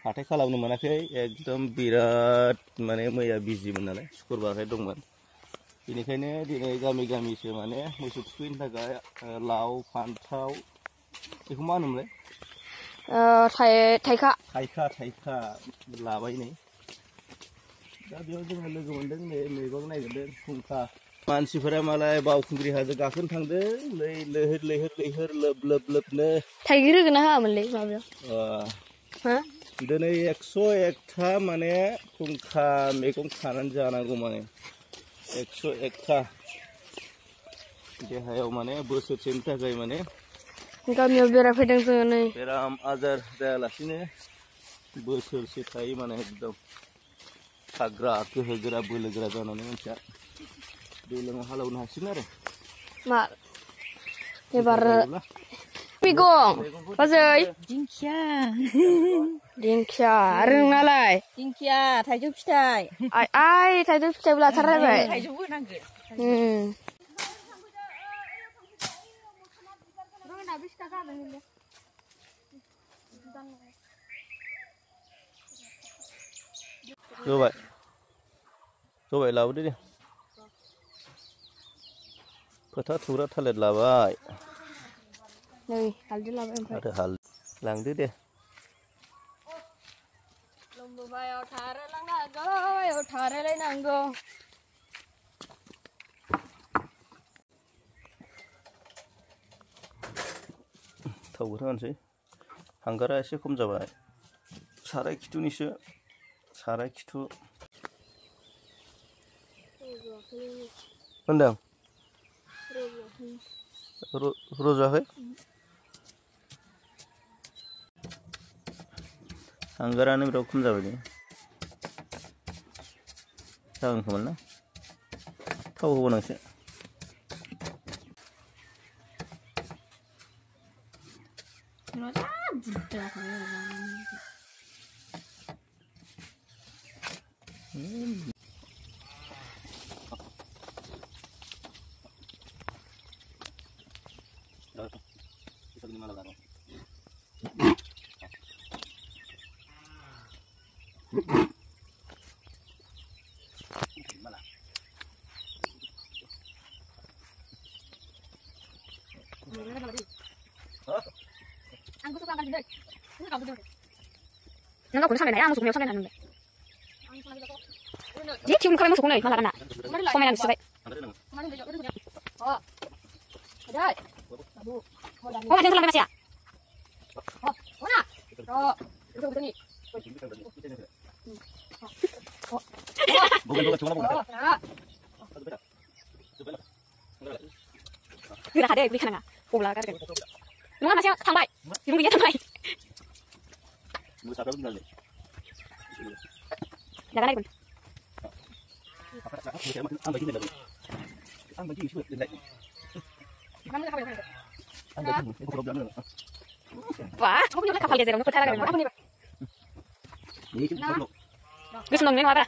हाथाय खालामनो मोनाखै एकदम बिराद माने मैया बिजिमोन नालाय शुक्रबारहाय दंमोन बेनिखायनो दिनै गामि गामिसो माने मोसौ थुखैनो थाखाय लाव फान्थाव बेखौ मा होनोमोनलाय थाइखा लाबाय नै दा बेयाव जोङो लोगो मोनदों नै मैगं नागिरदों खुंखा मानसिफोरा मालाय बावखुंग्रि हाजो गाखोनो थांदों लैहोर लोबनो थाइगिर होगोन ना होआमोनलै माबायाव दिनै 101था माने खुंखा मैगं खानानै जानांगौ माने 101था देहायाव माने बोसोरसेनि थाखाय माने गामियाव बेरायफैदों जोङो नै बेराम आजार जायालासिनो बोसोरसे थायो माने एकदम थाग्रा गोहोगोरा बोलोगोरा जानानै मानसिया दैज्लाङाव हालेवनो हासिगोन आरो मा एबार मैगं बाजै दिंखिया आरो नोंनालाय दिंखिया थाइजौ फिथाइ आइ थाइजौ फिथाइबो लाथारलायबाय थाइजौबो होनांगोन जबाय लाबोदो दे फोथा थुग्रा थालिर लाबाय नै हालदै लाबाय ओमफ्राय आरो लांदो दे लम्बोबायाव थारायलायनांगौ थाव गोथां होनोसै हांगारा एसे खम जाबाय साराय खिथुनिसो साराय खिथु होनदों रज'आखै हांगारानो बिराद खम जाबाय दे जागोन खोमा ना थाव होबावनांसो nggak boleh sampai nanya langsung sampai nanya jadi cium kalian masuk nih malah kena sampai nanya sebaik oh ada yang sampai masih ya mana itu betul nih udah ada beli kan nggak pola kan lu nggak masih sampai di rumahnya sampai jangan lagi wah kamu punya kapal geser untuk petara kan apa nih pak gue seneng nih apa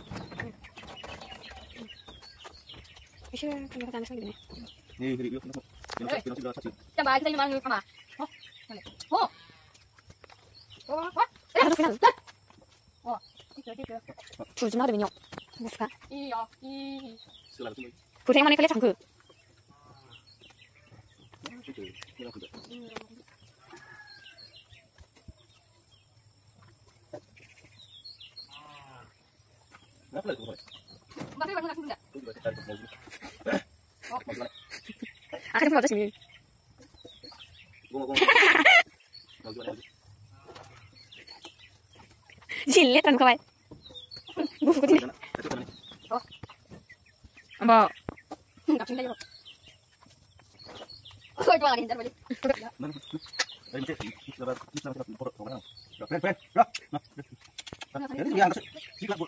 bisa kamera tangan segini nih coba kita ini malu sama harus final 둘 중 하거든요. 됐을까? 고생만 했길래 장그. 아, 그래서 어쩌시니? 질레 딴 거 봐. 무슨 거지? 뭐? 나 진짜 이거. 그걸 좋아하긴 진짜 뭐지?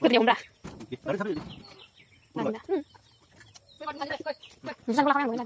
그래 온다. 응. 무슨 걸 하면 뭐냐?